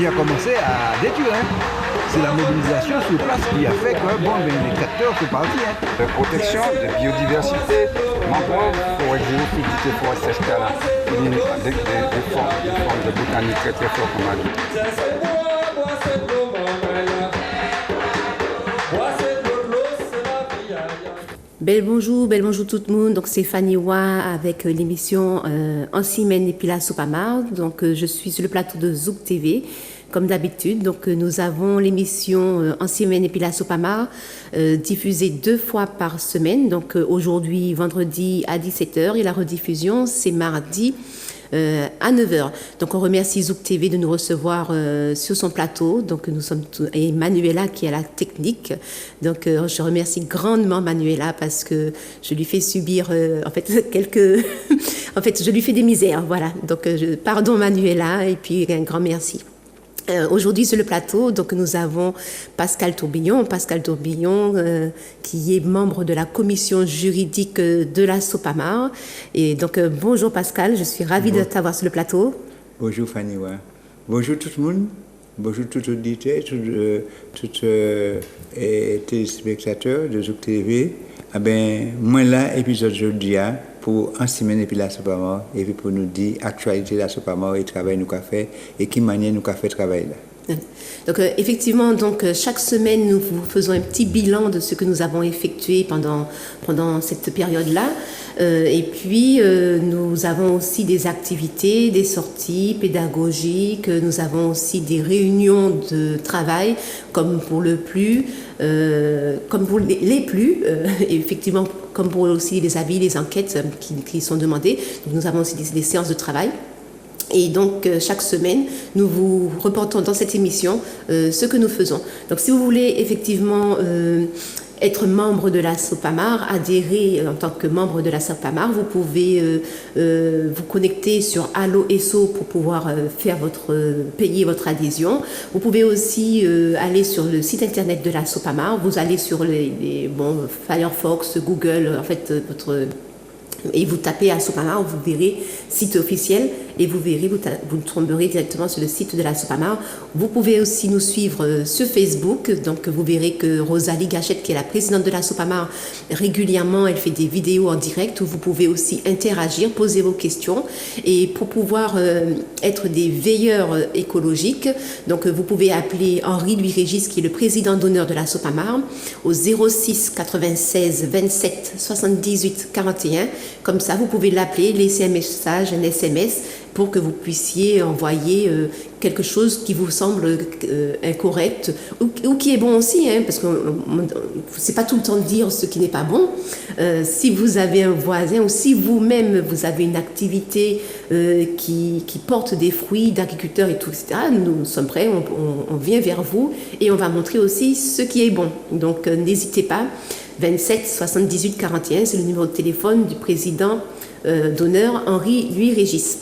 qui a commencé à détruire. Hein. C'est la mobilisation sur place qui a fait que bon, les tracteurs sont partis. Hein. De protection, de biodiversité, mangrove, forêt géophytique et forêt sèche-là, des formes de botanique très très fortes qu'on a dit. Bel bonjour tout le monde. Donc c'est Fanny Wa avec l'émission Ansimène et puis la Sopamar. Donc je suis sur le plateau de Zouk TV comme d'habitude. Donc nous avons l'émission Ansimène et puis la Sopamar diffusée 2 fois par semaine. Donc aujourd'hui vendredi à 17h et la rediffusion c'est mardi à 9h. Donc on remercie Zouk TV de nous recevoir sur son plateau. Donc nous sommes et Manuela qui est à la technique. Donc je remercie grandement Manuela parce que je lui fais subir en fait je lui fais des misères, voilà. Donc pardon Manuela et puis un grand merci. Aujourd'hui sur le plateau, donc nous avons Pascal Tourbillon, qui est membre de la commission juridique de la Sopamar. Et donc bonjour Pascal, je suis ravie de t'avoir sur le plateau. Bonjour Fanny. Bonjour tout le monde. Bonjour tout auditeur, tous téléspectateurs de Zouk TV. Moi là, épisode aujourd'hui pour Ansimène et puis la Sopamar et puis pour nous dire actualité de la Sopamar et travail nous qu'a fait et qui manière nous qu'a fait travail là. Donc effectivement, donc chaque semaine nous vous faisons un petit bilan de ce que nous avons effectué pendant cette période-là. Et puis nous avons aussi des activités, des sorties pédagogiques. Nous avons aussi des réunions de travail comme pour le plus, comme pour les plus, et effectivement comme pour aussi les avis, les enquêtes qui sont demandées. Donc, nous avons aussi des séances de travail. Et donc, chaque semaine, nous vous reportons dans cette émission ce que nous faisons. Donc, si vous voulez effectivement être membre de la Sopamar, adhérer en tant que membre de la Sopamar, vous pouvez vous connecter sur Allo Esso pour pouvoir payer votre adhésion. Vous pouvez aussi aller sur le site internet de la Sopamar. Vous allez sur Firefox, Google, en fait, et vous tapez à Sopamar, vous verrez site officiel et vous verrez, vous tomberez directement sur le site de la Sopamar. Vous pouvez aussi nous suivre sur Facebook, donc vous verrez que Rosalie Gachette, qui est la présidente de la Sopamar, régulièrement elle fait des vidéos en direct où vous pouvez aussi interagir, poser vos questions et pour pouvoir être des veilleurs écologiques, donc vous pouvez appeler Henri Louis Régis qui est le président d'honneur de la Sopamar au 06 96 27 78 41. Comme ça, vous pouvez l'appeler, laisser un message, un SMS, pour que vous puissiez envoyer quelque chose qui vous semble incorrect ou qui est bon aussi, hein, parce que c'est pas tout le temps de dire ce qui n'est pas bon. Si vous avez un voisin ou si vous-même vous avez une activité qui porte des fruits d'agriculteurs et tout, etc., nous sommes prêts, on vient vers vous et on va montrer aussi ce qui est bon. Donc n'hésitez pas. 27 78 41, c'est le numéro de téléphone du président d'honneur Henri Louis Régis.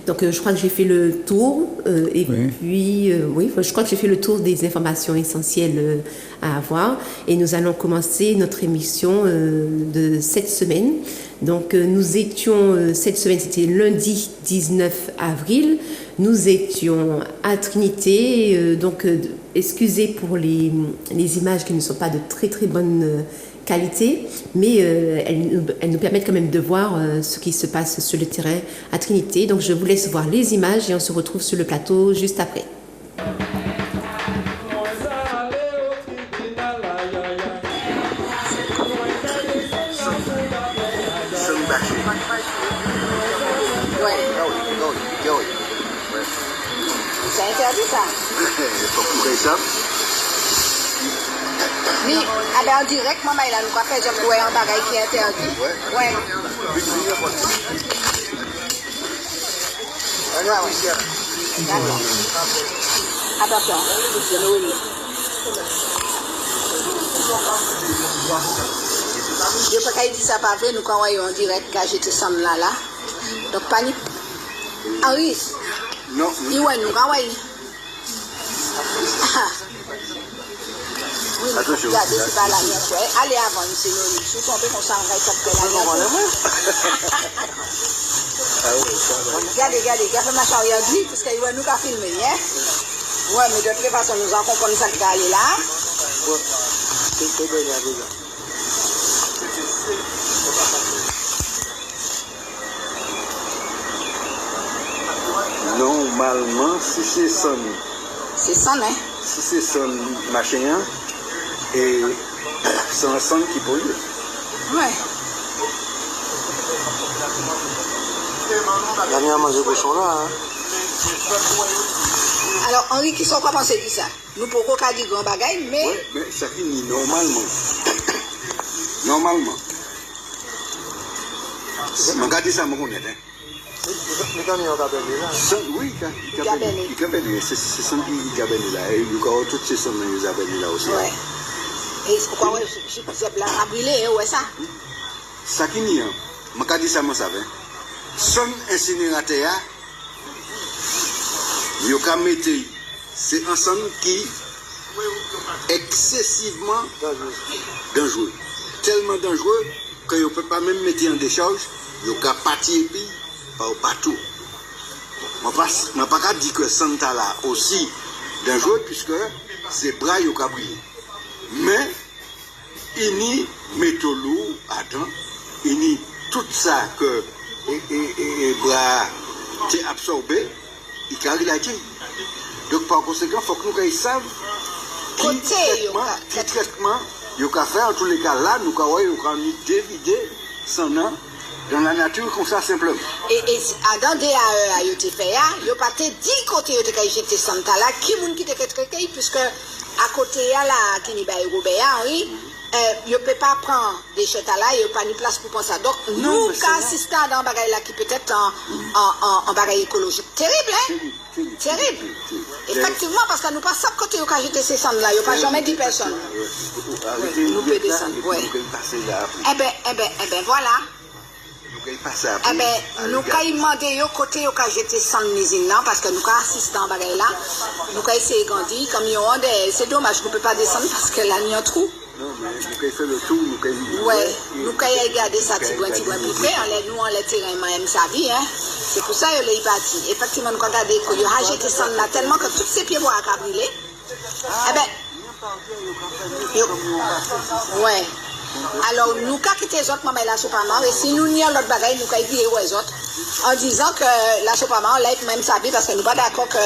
Donc je crois que j'ai fait le tour je crois que j'ai fait le tour des informations essentielles à avoir et nous allons commencer notre émission de cette semaine. Donc nous étions cette semaine, c'était lundi 19 avril, nous étions à Trinité, excusez pour les images qui ne sont pas de très très bonne qualité, mais elles nous permettent quand même de voir ce qui se passe sur le terrain à Trinité. Donc je vous laisse voir les images et on se retrouve sur le plateau juste après. C'est interdit ça. Oui, en direct, maman, il a nous fait job pour un bagage qui est interdit. Ouais. D'accord. Attention. Je ne peux pas dire ça pas vrai, nous quand on est en direct, quand j'étais ensemble là. Donc, panique. Henri. Non. Il est nous quand on est. Attention. Regardez, c'est pas la mienne. Allez avant, c'est nous. Si vous tombez, on s'en va, ça fait la mienne. Regardez, regardez ma charrière dit, parce qu'il nous qu'à filmer, hein? Ouais, mais de toute façon, nous en comprenons ça qui va aller là. Normalement, si c'est son. C'est ça, hein? Si c'est son machin, et c'est un son qui pollue. Ouais. Dernièrement, je cochon là. Alors, Henri, qui sont pas pensé de ça? Nous pourrons pas dire grand bagaille, mais. Oui, mais ça finit normalement. Normalement. Regardez ça, je connais. Les camions Gabelli là. Oui, Gabelli. C'est son qui Gabelli là. Et il y a toutes ces sons de Gabelli là aussi. Ouais. Et pourquoi c'est là à brûler, ouais, ça? Ça qui n'y a, je dis ça, je savais. Son incinérateur, c'est un son qui est excessivement dangereux. Tellement dangereux que vous ne pouvez pas même mettre en décharge, vous pouvez partir et puis partout. Je ne peux pas dire que Santa là aussi dangereux puisque ses bras sont brûlés. Mais il y a métallou, attends, il y a tout ça que les bras sont absorbés, il y a relaté. Donc par conséquent, il faut que nous sachions quel traitement il y a fait. En tous les cas, là, nous avons dévider son nom dans la nature comme ça simplement. Et dans des AE, il y a pas 10 côtés où il y a jeté Santa là, qui moun qui te traité, puisque à côté là, qui n'y a pas Robert, oui. Il ne peut pas prendre des chètes là, il n'y a pas de place pour penser ça. Donc, nous, assistons dans un bagage là qui peut être en bagage écologique. Terrible, hein? Terrible. Effectivement, parce que nous pas ça côté où jeter ces cendres là, il n'y a pas jamais 10 personnes. Nous pouvons descendre, oui. Eh ben, voilà. Eh ben, nous avons demandé au côté où jeter sans usine là, parce que nous avons assisté en bagage là. Nous avons essayé de grandir, comme il y a c'est dommage qu'on ne peut pas descendre parce que là, il y a un trou. Non, mais nous avons fait le tour, nous avons... Oui, nous avons regardé ça petit peu plus près, nous on l'a tiré même sa vie, hein. C'est pour ça qu'il est parti. Effectivement, nous avons regardé qu'il y a jeté ça là tellement que tous ces pieds bois ont brûlé. Eh bien, ouais. Alors, nous avons quitté les autres, mais la Sopamar, et si nous n'y avons l'autre bagaille, nous avons viré aux autres, en disant que la Sopamar, là, même sa vie, parce que nous ne sommes pas d'accord que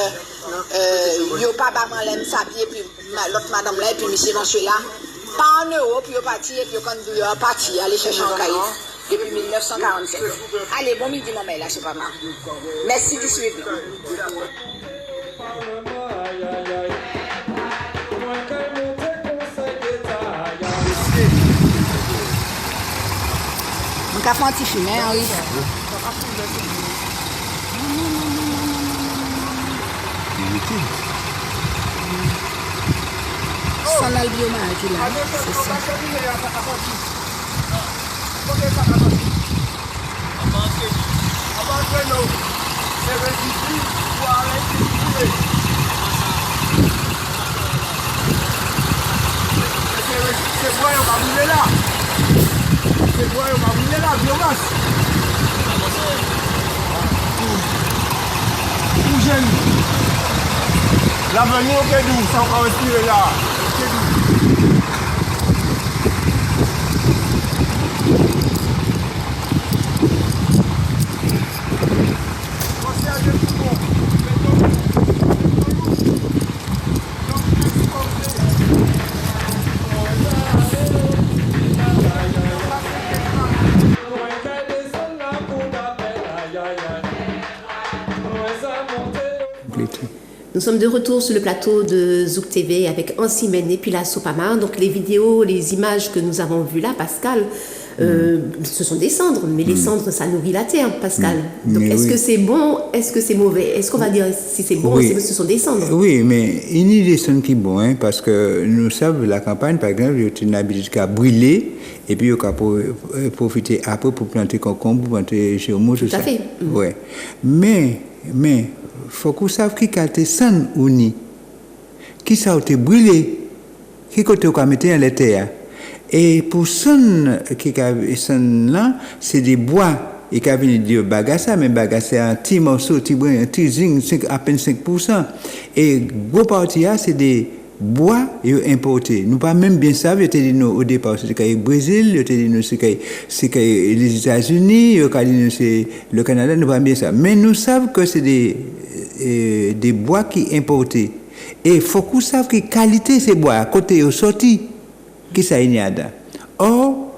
il n'y a pas de même sa vie, et puis l'autre madame là, et puis monsieur là. Pas en Europe, puis parti, et puis quand vous êtes parti, aller chercher en Caïf depuis 1947. Allez, bon midi, maman, là, c'est pas mal. Merci du suivi. On a fait un petit film, hein, oui. Sans l'albiomage, là, c'est ça. C'est quoi, on va brûler là? C'est quoi, on va brûler là, biomasse? Où j'aime? L'avenir, ok, nous, ça va respirer là. Nous sommes de retour sur le plateau de Zouk TV avec Ansimène et puis la Sopamar. Donc les vidéos, les images que nous avons vues là, Pascal, ce sont des cendres, mais les cendres, ça nourrit la terre, Pascal. Donc est-ce que c'est bon, est-ce que c'est mauvais? Est-ce qu'on va dire si c'est bon ou si ce sont des cendres? Oui, mais il y a des cendres qui sont bons, hein, parce que nous savons la campagne, par exemple, il y a une habitude à brûler, et puis il y a profiter après pour planter concombre, pour planter géomo, tout ça. Tout à fait. Ouais. Mais, il faut qu'on sache qui a été sans ou ni, qui ça a été brûlé, qui côté on a mis dans les terres. Et pour son qui a son là, c'est des bois il peut venir dire bagarre ça, mais bagarre c'est un petit morceau, un petit zinc, à peine 5%. Et gros partie c'est des bois importés. Nous pas même bien ça, il dit nous au départ c'est le Brésil, il dit nous c'est les États-Unis, il dit c'est le Canada, nous pas bien ça. Mais nous savons que c'est des bois qui importés. Et il faut qu'on sache que qualité ces bois à côté au sorti qui ça y a. Or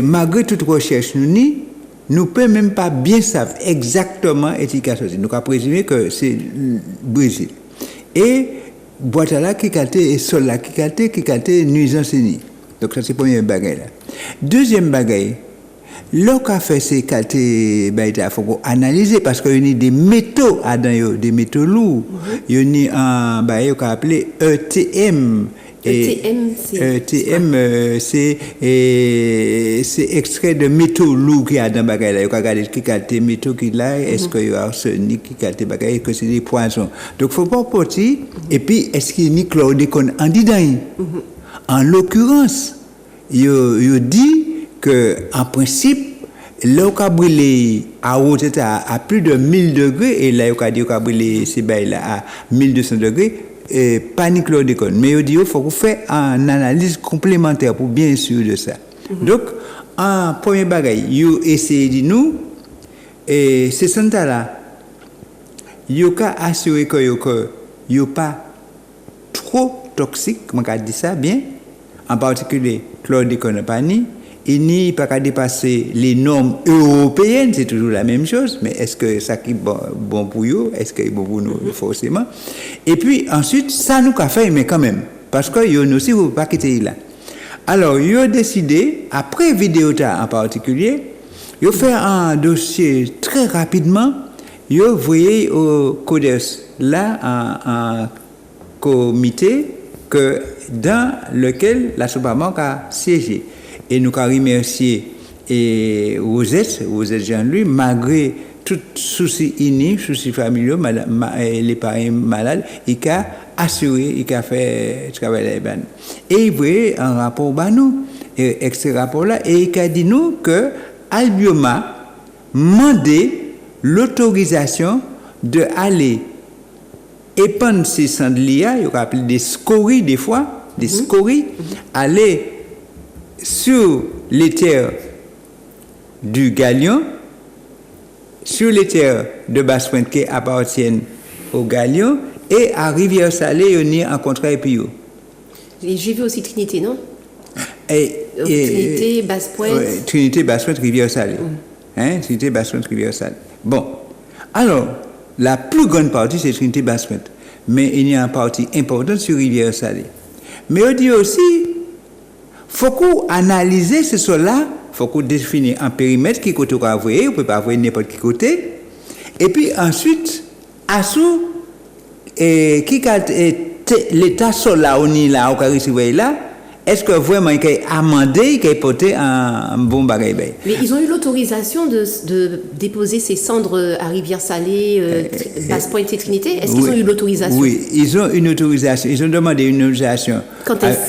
malgré toute recherche nous peut même pas bien savoir exactement efficace. Nous avons présumé que c'est le Brésil. Et boîte là qui calte et sol là qui calte nuisance ni. Donc ça c'est premier bagage là. Deuxième bagage, le café c'est calte il faut analyser parce qu'il y a des métaux dedans, des métaux lourds. Il y a un bagage qu'on appelle ETM. ETM c'est extrait de métaux lourds qui a dans bagage là. Il faut regarder qui calte métaux qui là, est-ce qu'il y a arsenic qui calte bagage que c'est des poisons. Donc faut pas porter et puis est-ce qu'il y a chlordécone en dedans. En l'occurrence, il dit que en principe l'eau qui brûlé à haute à plus de 1000 degrés et là il dit qu'il brûlé c'est là à 1200 degrés pas ni chlordécone mais il dit il faut qu'on fait une analyse complémentaire pour bien sûr de ça. Donc en premier bagage il essaie de nous et ces centres là il a assuré que il pas trop toxique, on va dire ça bien, en particulier chlordécone pas ni, il n'y pas qu'à dépasser les normes européennes, c'est toujours la même chose, mais est-ce que ça qui est bon pour eux, est-ce que c'est bon pour nous forcément? Et puis ensuite, ça nous a fait, mais quand même, parce que nous aussi, vous ne pouvez pas quitter là. Alors, ils ont décidé, après Vidéota en particulier, ils ont fait un dossier très rapidement, ils ont envoyé au CODES, là, un comité dans lequel la Sopamanque a siégé. Et nous avons remercié Rosette Jean-Louis, malgré tout souci soucis familiaux, les parents malades, il a assuré, il a fait travail là. Et il voyait un rapport à nous, et ce rapport-là, et il a dit nous que Albioma demandait l'autorisation d'aller épandre ces cendeliers, il y a appelé des scories des fois, des scories, aller sur les terres du Galion, sur les terres de Basse-Pointe qui appartiennent au Galion, et à Rivière-Salée, il y a un contrat épio. Et j'ai vu aussi Trinité, non? Trinité, Basse-Pointe. Trinité, Basse-Pointe, Rivière-Salée. Trinité, Basse-Pointe, Rivière-Salée. Bon, alors, la plus grande partie, c'est Trinité, Basse-Pointe. Mais il y a une partie importante sur Rivière-Salée. Mais on dit aussi, faut qu'on analyse ce sol-là, faut qu'on définisse un périmètre qui côté on va envoyer, on peut pas envoyer n'importe qui côté. Et puis ensuite, à sous qui l'état sol là on est là, on va recevoir là, est-ce que vraiment il a amendé, il a porté un bon bagage? Mais ils ont eu l'autorisation de déposer ces cendres à Rivière-Salée, Basse-Pointe et Trinité. Est-ce qu'ils ont eu l'autorisation? Oui, ils ont une autorisation. Ils ont demandé une autorisation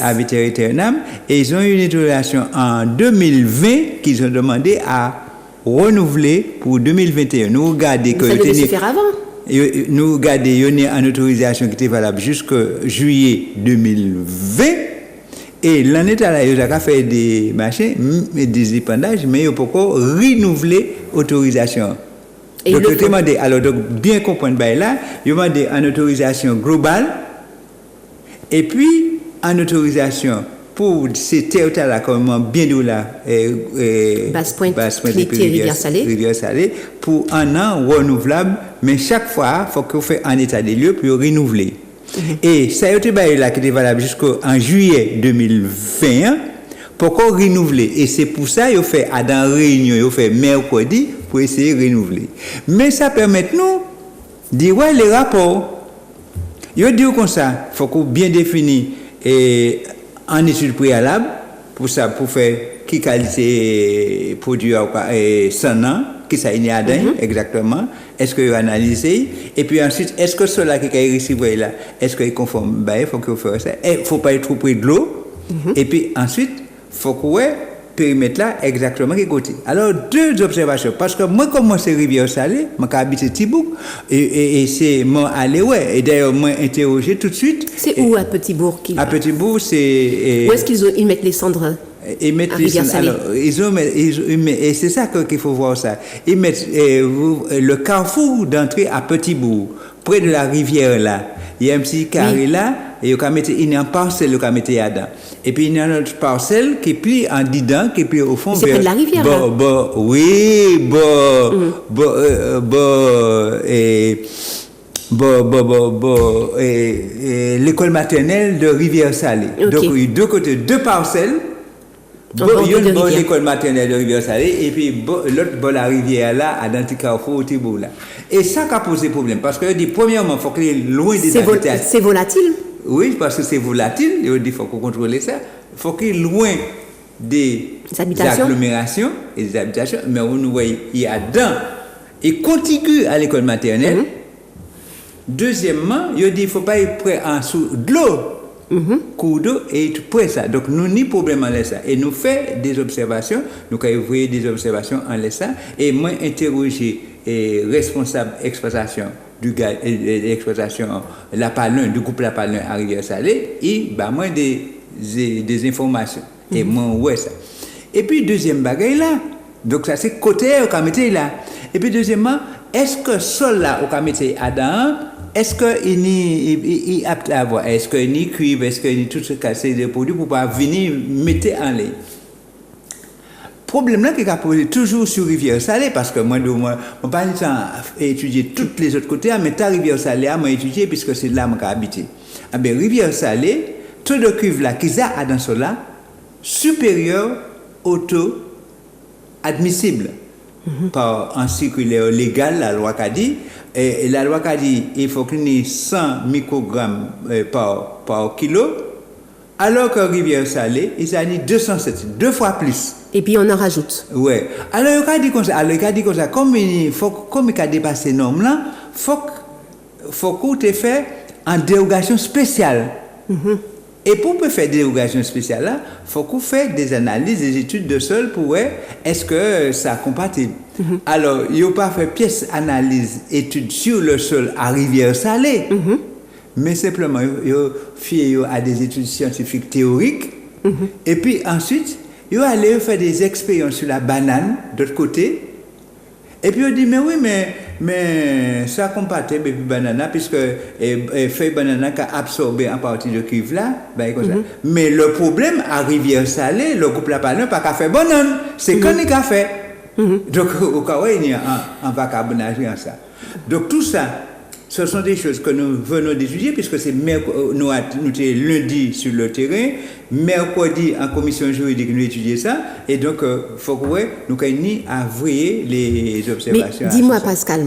à Vétérinaire et ils ont eu une autorisation en 2020 qu'ils ont demandé à renouveler pour 2021. Nous regardons que ça devait se faire avant. Nous regardons il y a une autorisation qui était valable jusqu'en juillet 2020. Et l'année là, ils ont fait des machins, des épandages, mais ils ont pas renouvelé l'autorisation. Donc, ils ont demandé, alors, donc, bien comprendre, là, ils ont demandé une autorisation globale, et puis, une autorisation pour ces terres-là, comme bien d'où là, Basse-Pointe, Rivière-Salée, pour un an renouvelable, mais chaque fois, il faut qu'on fasse un état des lieux pour renouveler. Et ça a été là qui était valable jusqu'en juillet 2021 pour qu'on renouvelle. Et c'est pour ça qu'il fait à dans réunion, il fait mercredi pour essayer de renouveler. Mais ça permet nous de dire ouais, les rapports. Il dit comme ça, il faut qu'on bien définisse en étude préalable pour ça, pour faire qui qualité produit sans an, qui ça y a exactement. Est-ce que vous analysez? Et puis ensuite, est-ce que cela qui est reçu là, est-ce qu'il est conforme? Il faut que vous fassiez ça. Il ne faut pas être trop près de l'eau. Et puis ensuite, il faut que périmètre là exactement qui côté. Alors deux observations parce que moi comme moi c'est Rivière Salée, moi qui habite Tibouk et c'est moi aller ouais et d'ailleurs moi interrogé tout de suite. C'est où à Petit-Bourg À Petit-Bourg c'est où est-ce qu'ils mettent les cendres? Ils mettent alors et c'est ça qu'il faut voir ça. Ils mettent le carrefour d'entrée à Petit-Bourg près de la rivière là. Il y a un petit carré là et il y a une parcelle qui a mis dedans. Et puis il y a une autre parcelle qui plie en dedans, qui plie au fond. C'est près de la rivière là. L'école maternelle de Rivière-Salée. Okay. Donc il y a deux côtés, deux parcelles. Il y a une école maternelle de Rivière-Salée et puis l'autre la rivière là à Danticarrefour au Thibault là. Et ça qui a posé problème parce que premièrement il faut qu'il est loin des habitations. C'est volatile. Oui, parce que c'est volatile, il faut qu'on contrôle ça. Il faut qu'il est loin des agglomérations et des habitations, mais on voit il y a dedans et contigu à l'école maternelle. Deuxièmement, il dit il ne faut pas être près en dessous de l'eau. Cours d'eau et tout près ça. Donc nous ni problème en laissant et nous fait des observations, nous avons ouvert des observations en laissant et moi interroger responsable exploitation du gaz l'exploitation La Palin du groupe La Palin à Rivière-Salée et bah moi des informations et moi ouais ça. Et puis deuxième bagaille là. Donc ça c'est côté au comité là. Et puis deuxièmement, est-ce que sol là au comité Adam est-ce qu'il est apte à avoir, est-ce qu'il y a cuivre, est-ce qu'il y a tout ce cassé de produits pour pas venir mettre en ligne. Problème là qui a posé toujours sur Rivière-Salée parce que moi pas le temps étudier toutes les autres côtés, mais ta Rivière-Salée moi étudier puisque c'est là que j'ai habité. Ah ben Rivière-Salée, taux de cuivre là qu'ils a dans cela supérieur au taux admissible par un circulaire légal la loi qu'a dit. Et la loi a dit qu'il faut qu'il y ait 100 microgrammes par kilo, alors que Rivière-Salée, il a dit 207, 2 fois plus. Et puis on en rajoute. Oui. Alors il a dit comme ça, comme il a dépassé ces normes-là, il faut qu'on te fait en dérogation spéciale. Et pour faire des dérogations spéciales là, il faut qu'on fasse des analyses, des études de sol pour voir est-ce que ça est compatible. Alors, il n'y a pas fait pièce analyse, étude sur le sol à Rivière-Salée, mais simplement il a fait à des études scientifiques théoriques. Et puis ensuite, il a allé faire des expériences sur la banane de l'autre côté. Et puis on dit mais oui mais ça compatible avec banana puisque feuille banana qui a absorbé en partie de cuivre là comme ça. Mais le problème à Rivière-Salée, le groupe La Palin pas qu'à faire banane, c'est qu'on y a fait. Donc au cas où il y a un vacabonage en ça. Donc tout ça ce sont des choses que nous venons d'étudier puisque c'est nous lundi sur le terrain, mercredi en commission juridique nous étudions ça et donc faut que nous ayons avoué les observations. Mais dis-moi Pascal,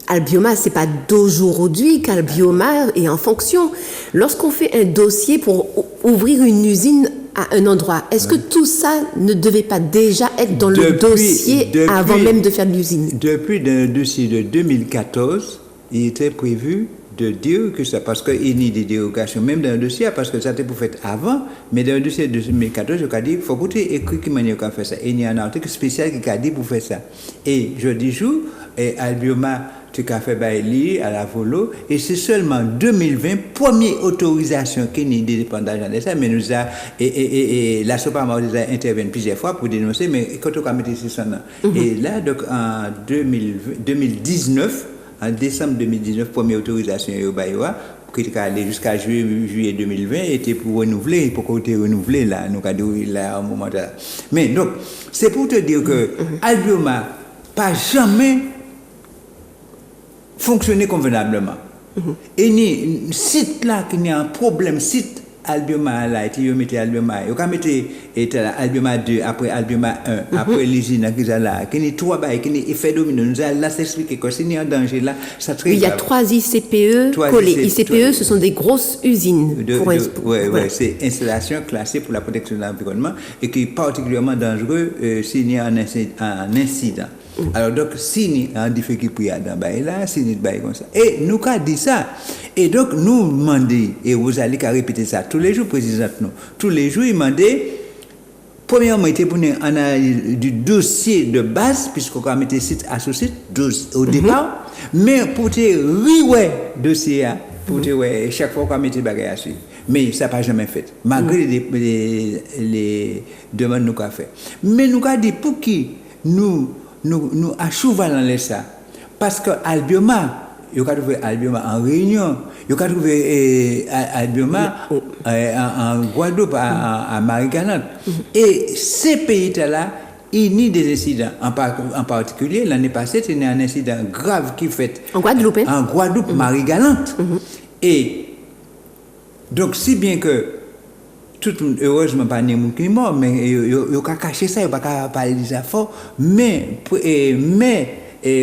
Albioma c'est pas d'aujourd'hui qu'Albioma est en fonction. Lorsqu'on fait un dossier pour ouvrir une usine à un endroit, est-ce que tout ça ne devait pas déjà être dans le dossier avant même de faire l'usine? Depuis le dossier de 2014, il était prévu de dire que ça, parce qu'il y a des dérogations, même dans le dossier, parce que ça était pour faire avant, mais dans le dossier de 2014, je dis, il faut que tu écris qui manière qu'on fait ça. Et il y a un article spécial qui a dit pour faire ça. Et je dis, jour, et Albioma, tu as fait bailler à la volo, et c'est seulement 2020, première autorisation qui n'est dépendante de ça, mais nous a, et la SOPAMA intervient plusieurs fois pour dénoncer, mais quand on a mis ça, et là, donc, en 2019, en décembre 2019, première autorisation au Baïwa, qui est allée jusqu'à juillet 2020, était pour renouveler, pour qu'on ait renouvelé là, nous avons dit là, au moment là. Mais donc, c'est pour te dire que Albioma pas jamais fonctionné convenablement. Et ni site là qui a un problème, site Albioma là, et tu mets Albioma, tu mets Albioma 2, après Albioma 1, après l'usine qui est là, qui est 3 bails, qui est effet domino, nous allons là s'expliquer que s'il y a un danger là, ça très grave. Il y a 3 ICPE collés. ICPE, ce sont des grosses usines. Oui, c'est installation classée pour la protection de l'environnement et qui est particulièrement dangereux s'il y a un incident. Alors donc, s'il y a un défi qui peut y avoir là, s'il y a un comme ça. Et nous avons dit ça. Et donc, nous demandons, et vous allez répéter ça tous les jours, président, tous les jours, ils demandent Premièrement, il était pour une analyse du dossier de base, puisqu'on a mis site associé au départ, mais pour te riouer dossier, pour te chaque fois qu'on a mis des bagages assis. Mais ça n'a pas jamais fait, malgré les demandes nous avons fait. Mais nous avons dit pour qui nous achouvalons ça. Parce que Albioma, il y a trouvé Albioma en Réunion, il y a trouvé Albioma en Guadeloupe, à Marie-Galante. Et ces pays-là, il y a des incidents. En particulier, l'année passée, il y a un incident grave qui fait en Guadeloupe, en Guadeloupe, Marie-Galante. Et donc, si bien que, heureusement, pas de monde qui est mort, mais il a caché ça, il n'a pas parler de ça fort, mais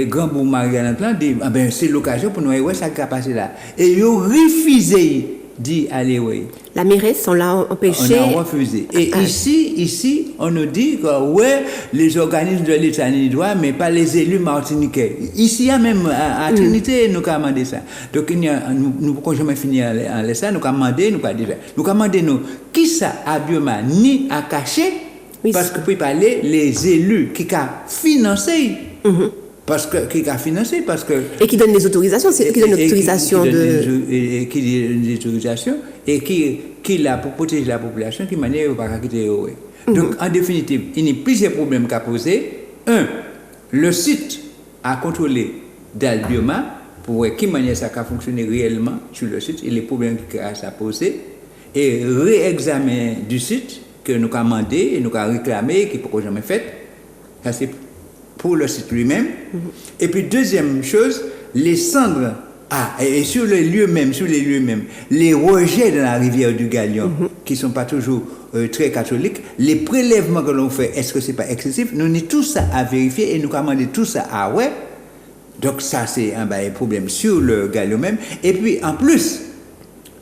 Grand Bourg Marie-Galante dit, c'est l'occasion pour nous voir ça qui a passé là. Et ils ont refusé d'y aller. Oui. La mairesse, on l'a empêché. On a refusé. Et ici, on nous dit que les organismes de l'État n'y doivent, mais pas les élus martiniquais. Ici, même à Trinité, nous avons demandé ça. Donc, nous ne pouvons jamais finir en laissant ça. Nous avons demandé, qui ça a Bioma ni à cacher, parce que pour parler, les élus qui ont financé. Parce que qui a financé et qui donne les autorisations, c'est eux qui donnent l'autorisation et qui donne les autorisations et qui là pour protéger la population qui manière pas quitter. Donc en définitive, il y a plusieurs problèmes qu'à poser. Un, le site à contrôler d'Albioma pour voir qui manière ça a fonctionné réellement sur le site et les problèmes qu'il a à poser et réexamen du site que nous avons demandé et nous avons réclamé qui peut jamais fait. Ça c'est pour le site lui-même. Et puis deuxième chose, les cendres, et sur les lieux mêmes, les rejets dans la rivière du Galion, qui ne sont pas toujours très catholiques, les prélèvements que l'on fait, est-ce que ce n'est pas excessif? Nous avons tout ça à vérifier et nous avons demandé tout ça à ouais. Donc ça c'est un problème sur le Galion même. Et puis en plus,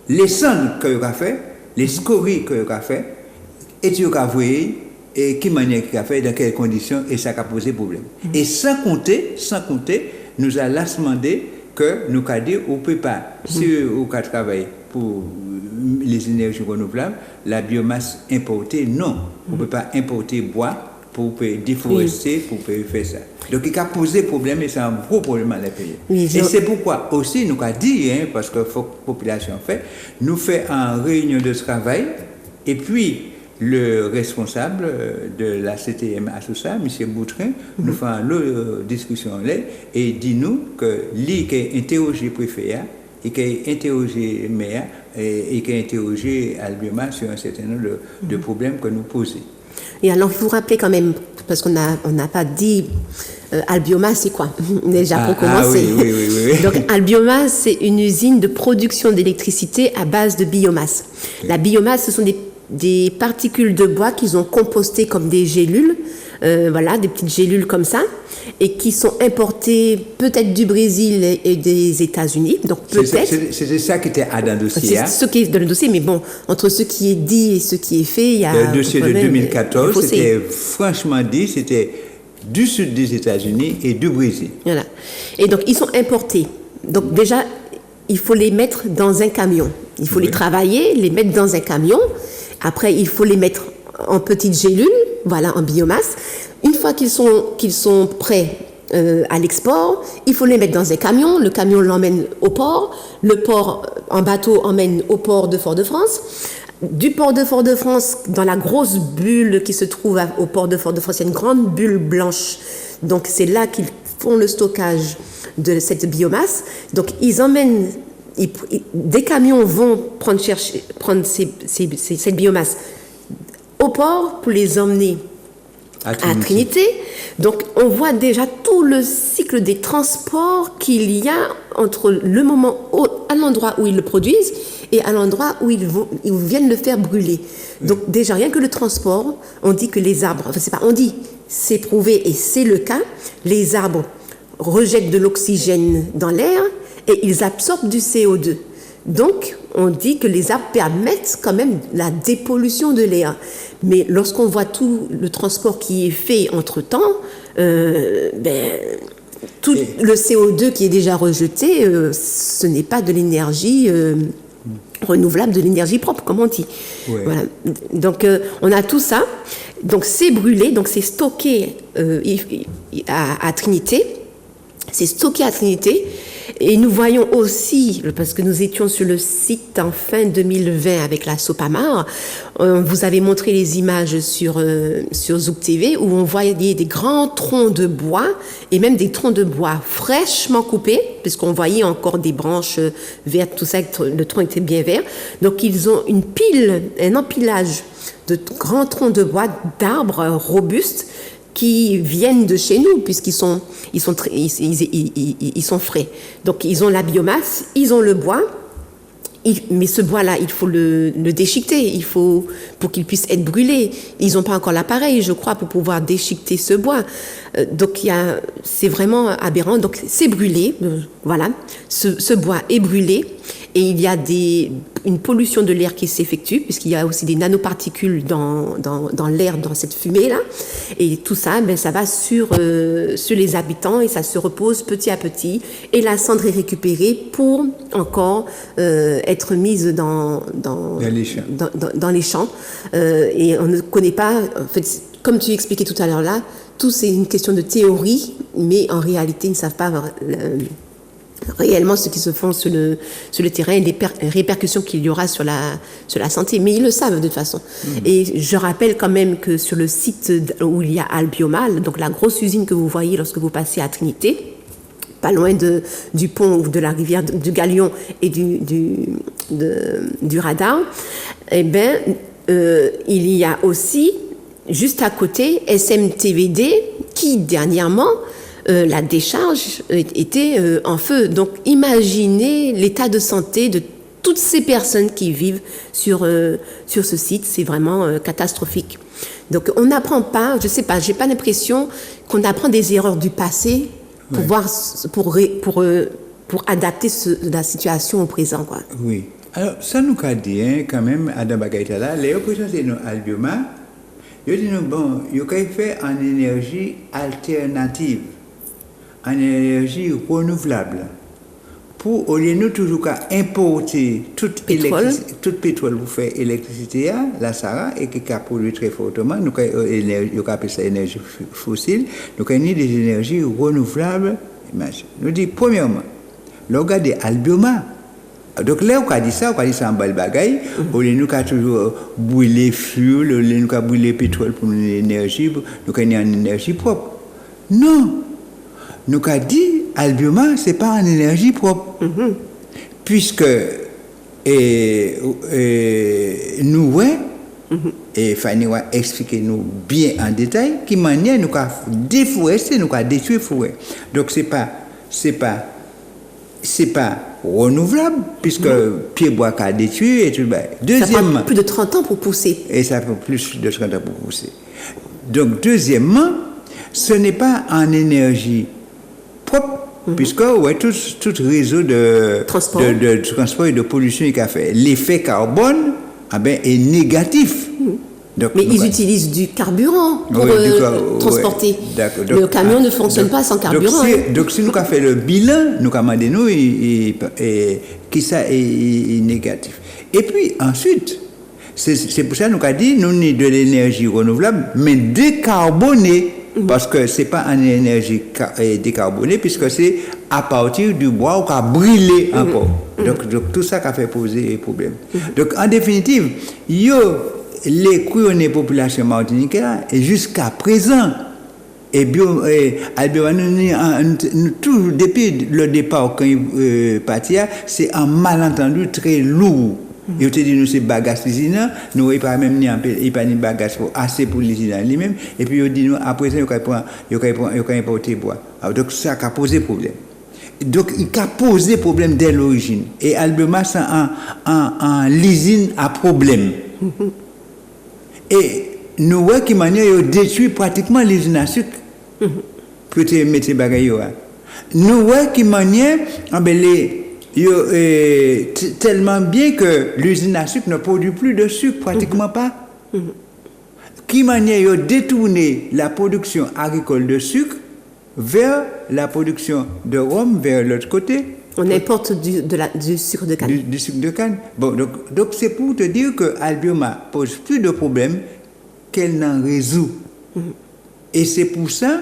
les cendres que l'on a fait, les scories que l'on a fait, et tu as vu et qui manière qu'il a fait, dans quelles conditions, et ça a posé problème. Et sans compter, nous allons demander que nous avons dit, on ne peut pas, si on travaille pour les énergies renouvelables, la biomasse importée, non. On ne peut pas importer bois pour déforester, pour faire ça. Donc il a posé problème et c'est un gros problème à la pays. Et c'est pourquoi aussi nous avons dit, parce que la population fait, nous fait une réunion de travail, et puis le responsable de la CTM Assoussa, M. Boutrin, nous fait une discussion là et dit-nous que lui qui a interrogé le préfet et qui a interrogé le maire et qui a interrogé Albioma sur un certain nombre de problèmes que nous posons. Et alors, il faut rappeler quand même, parce qu'on n'a pas dit Albioma, c'est quoi? Déjà pour commencer. Oui. Donc, Albioma, c'est une usine de production d'électricité à base de biomasse. La biomasse, ce sont des particules de bois qu'ils ont compostées comme des gélules, des petites gélules comme ça, et qui sont importées peut-être du Brésil et des États-Unis. Donc peut-être. C'était ça qui était dans le dossier. C'est ce qui est dans le dossier, mais bon, entre ce qui est dit et ce qui est fait, il y a. Le dossier de 2014, c'était franchement dit, c'était du sud des États-Unis et du Brésil. Voilà. Et donc ils sont importés. Donc déjà, il faut les mettre dans un camion. Il faut les travailler, les mettre dans un camion. Après, il faut les mettre en petites gélules, en biomasse. Une fois qu'ils sont prêts à l'export, il faut les mettre dans un camion. Le camion l'emmène au port. Le port, en bateau, emmène au port de Fort-de-France. Du port de Fort-de-France, dans la grosse bulle qui se trouve au port de Fort-de-France, il y a une grande bulle blanche. Donc, c'est là qu'ils font le stockage de cette biomasse. Donc, ils emmènent... des camions vont prendre cette biomasse au port pour les emmener à Trinité. Donc, on voit déjà tout le cycle des transports qu'il y a entre le moment à l'endroit où ils le produisent et à l'endroit où ils viennent le faire brûler. Donc, déjà, rien que le transport, on dit que les arbres, c'est prouvé et c'est le cas, les arbres rejettent de l'oxygène dans l'air et ils absorbent du CO2. Donc, on dit que les arbres permettent quand même la dépollution de l'air. Mais lorsqu'on voit tout le transport qui est fait entre-temps, tout le CO2 qui est déjà rejeté, ce n'est pas de l'énergie renouvelable, de l'énergie propre, comme on dit. Ouais. Voilà. Donc, on a tout ça. Donc c'est brûlé, donc c'est stocké à Trinité. C'est stocké à Trinité. Et nous voyons aussi, parce que nous étions sur le site en fin 2020 avec la Sopamar, vous avez montré les images sur Zouk TV où on voyait des grands troncs de bois et même des troncs de bois fraîchement coupés, puisqu'on voyait encore des branches vertes, tout ça, le tronc était bien vert. Donc ils ont un empilage de grands troncs de bois, d'arbres robustes, qui viennent de chez nous, puisqu'ils sont frais. Donc, ils ont la biomasse, ils ont le bois, mais ce bois-là, il faut le déchiqueter, pour qu'il puisse être brûlé. Ils n'ont pas encore l'appareil, je crois, pour pouvoir déchiqueter ce bois. Donc, c'est vraiment aberrant. Donc, c'est brûlé, voilà. Ce bois est brûlé, et il y a une pollution de l'air qui s'effectue, puisqu'il y a aussi des nanoparticules dans l'air, dans cette fumée-là. Et tout ça, ça va sur les habitants et ça se repose petit à petit. Et la cendre est récupérée pour encore être mise dans les champs. Et on ne connaît pas, en fait, comme tu expliquais tout à l'heure là, tout c'est une question de théorie, mais en réalité, ils ne savent pas réellement ce qui se fait sur le terrain et les répercussions qu'il y aura sur la santé. Mais ils le savent de toute façon. Et je rappelle quand même que sur le site où il y a Albiomal, donc la grosse usine que vous voyez lorsque vous passez à Trinité, pas loin du pont ou de la rivière du Galion et du radar, eh bien, il y a aussi, juste à côté, SMTVD, qui dernièrement, la décharge était en feu. Donc, imaginez l'état de santé de toutes ces personnes qui vivent sur ce site. C'est vraiment catastrophique. Donc, on n'apprend pas, je sais pas, j'ai pas l'impression qu'on apprend des erreurs du passé pour voir, pour adapter la situation au présent, quoi. Oui. Alors, ça nous a dit, quand même, Adam Bagaïtala, les représentants de Albioma, ils disent, bon, ils ont fait en énergie alternative, en énergie renouvelable. Pour, au lieu de nous toujours importer tout pétrole pour faire électricité, la Sahara, et qui a produit très fortement, nous avons appelé ça énergie fossile, nous avons des énergies renouvelables. Nous disons, premièrement, nous regardons Albioma. Donc là, on a dit ça en bas de bagaille, au lieu de nous toujours brûler fuel, au lieu de nous brûler pétrole pour l'énergie, nous avons une énergie propre. Non! Nous avons dit, Albioma, ce n'est pas en énergie propre. Puisque nous, et Fanny va expliquer nous bien en détail, qui manière nous avons déforesté, nous avons détruit la forêt. Donc, ce n'est pas renouvelable, puisque pied bois qu'a détruit et tout. Deuxièmement, ça prend plus de 30 ans pour pousser. Et ça prend plus de 30 ans pour pousser. Donc, deuxièmement, ce n'est pas en énergie propre, puisque tout réseau de transport et de pollution qu'il a fait. L'effet carbone est négatif. Donc, mais ils utilisent du carburant pour transporter. Le camion ne fonctionne pas sans carburant. Donc, si nous avons fait le bilan, nous avons demandé qui ça est négatif. Et puis ensuite, c'est pour ça que nous avons dit nous avons de l'énergie renouvelable, mais décarbonée. Parce que ce n'est pas en énergie décarbonée, puisque c'est à partir du bois qui a brûlé encore. Donc tout ça qui a fait poser problème. Donc en définitive, les populations martiniquaises, et jusqu'à présent, depuis le départ, quand il partit, c'est un malentendu très lourd. Il te dit nous c'est bagage l'usine, nous il pas même ni pas ni bagage assez pour l'usine lui-même, et puis il dit nous après ça il importer bois. Donc ça a posé problème. Donc il a posé problème dès l'origine. Et Albioma c'est en l'usine à problème. Et nous voyons qui manière il détruit pratiquement l'usine à sucre. Pour te mettre bagage. Nous voyons qui manière tellement bien que l'usine à sucre ne produit plus de sucre, pratiquement pas. Qui manière de détourner la production agricole de sucre vers la production de rhum, vers l'autre côté. On importe du sucre de canne. Du sucre de canne. Bon, donc c'est pour te dire que Albioma pose plus de problèmes qu'elle n'en résout. Et c'est pour ça,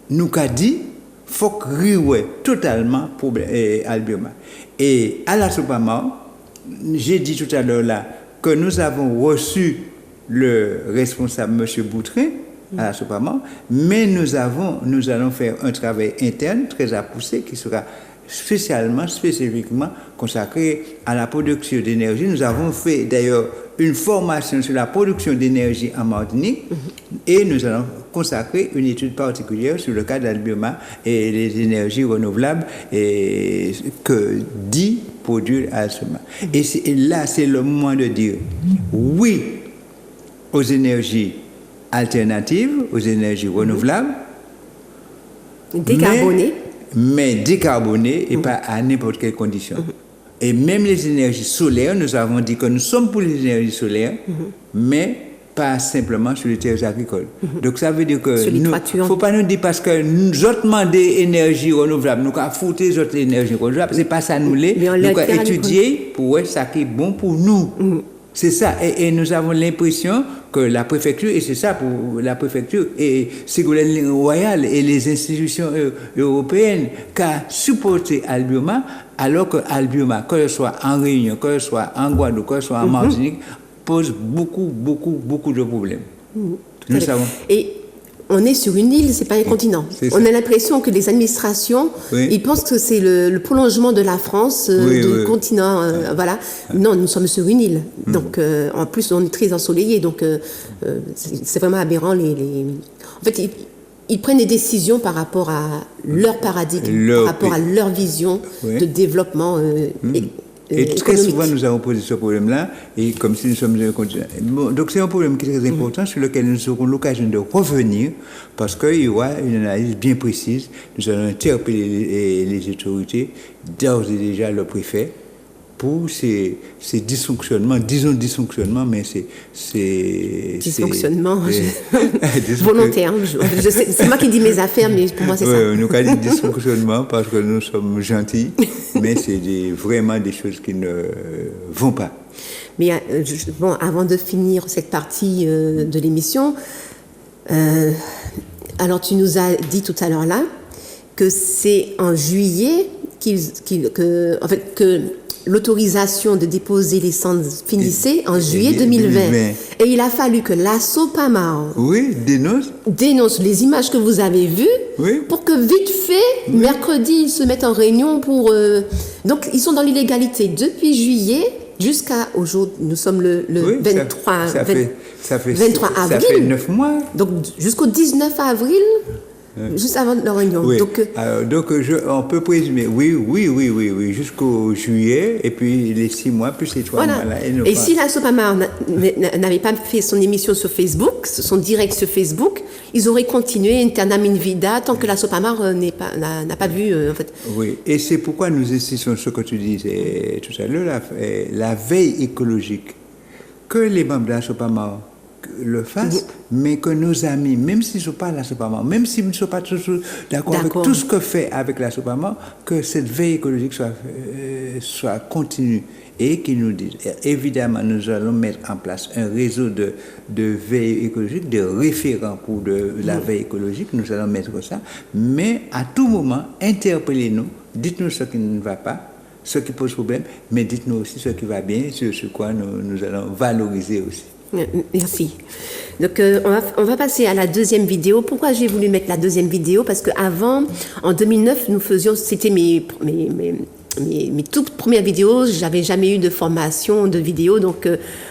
nous avons dit, faut que riouer totalement problème Albioma. Et à la Sopamar, j'ai dit tout à l'heure là que nous avons reçu le responsable, M. Boutrin, à la Sopamar, mais nous allons faire un travail interne très poussé qui sera spécifiquement consacré à la production d'énergie. Nous avons fait d'ailleurs une formation sur la production d'énergie en Martinique et nous allons consacrer une étude particulière sur le cas d'Albioma et les énergies renouvelables et que dit produire Alsoma. Et là, c'est le moment de dire oui aux énergies alternatives, aux énergies renouvelables, décarbonées. Mais décarbonées et pas à n'importe quelle condition. Et même les énergies solaires, nous avons dit que nous sommes pour les énergies solaires, mais pas simplement sur les terres agricoles. Donc ça veut dire que il ne faut pas nous dire parce que nous autres demandons des énergies renouvelables, nous avons foutu les autres énergies renouvelables, c'est pas ça nous les, nous avons étudié pour voir ça qui est bon pour nous. C'est ça, et nous avons l'impression que la préfecture, et c'est ça pour la préfecture, et Ségolène Royal et les institutions européennes qui ont supporté Albioma, alors que Albioma, que ce soit en Réunion, que ce soit en Guadeloupe, que ce soit en Martinique, pose beaucoup de problèmes. Nous savons. Et on est sur une île, c'est pas un continent. On a l'impression que les administrations, ils pensent que c'est le prolongement de la France, du continent, voilà. Non, nous sommes sur une île. Donc, en plus, on est très ensoleillé. Donc, c'est vraiment aberrant. En fait, ils prennent des décisions par rapport à leur paradigme, par rapport à leur vision de développement et très souvent, nous avons posé ce problème-là, et comme si nous sommes un continent. Bon, donc, c'est un problème qui est très important, sur lequel nous aurons l'occasion de revenir, parce qu'il y aura une analyse bien précise. Nous allons interpeller les autorités, d'ores et déjà le préfet, pour ces dysfonctionnements, disons dysfonctionnements, mais c'est dysfonctionnement volontaire. C'est moi qui dis mes affaires, mais pour moi c'est ça. Nous avons dit dysfonctionnement parce que nous sommes gentils, mais c'est vraiment des choses qui ne vont pas. Mais bon, avant de finir cette partie de l'émission, alors tu nous as dit tout à l'heure là que c'est en juillet que l'autorisation de déposer les cendres finissait en juillet 2020. Et il a fallu que la Sopamar dénonce les images que vous avez vues pour que vite fait, mercredi, ils se mettent en réunion pour... Donc, ils sont dans l'illégalité depuis juillet jusqu'à aujourd'hui. Nous sommes le 23, 23 avril. Ça fait 9 mois. Donc, jusqu'au 19 avril... Juste avant leur réunion. Donc on peut présumer, oui, jusqu'au juillet, et puis les 6 mois, plus les 3 mois. Là, et si la Sopamar n'avait pas fait son émission sur Facebook, son direct sur Facebook, ils auraient continué Internam in Vida tant que la Sopamar n'a pas vu, en fait. Oui, et c'est pourquoi nous insistons sur ce que tu disais tout à l'heure, la veille écologique, que les membres de la Sopamar le fassent, mais que nos amis, même s'ils ne sont pas à la Sopamar, même s'ils ne sont pas tous d'accord avec tout ce que fait avec la Sopamar, que cette veille écologique soit continue et qu'ils nous disent. Évidemment, nous allons mettre en place un réseau de veille écologique, de référents pour la veille écologique, nous allons mettre ça, mais à tout moment, interpellez-nous, dites-nous ce qui ne va pas, ce qui pose problème, mais dites-nous aussi ce qui va bien, sur quoi nous allons valoriser aussi. Merci. Donc, on va passer à la deuxième vidéo. Pourquoi j'ai voulu mettre la deuxième vidéo? Parce qu'avant, en 2009, c'était mes toutes premières vidéos. J'avais jamais eu de formation de vidéo, donc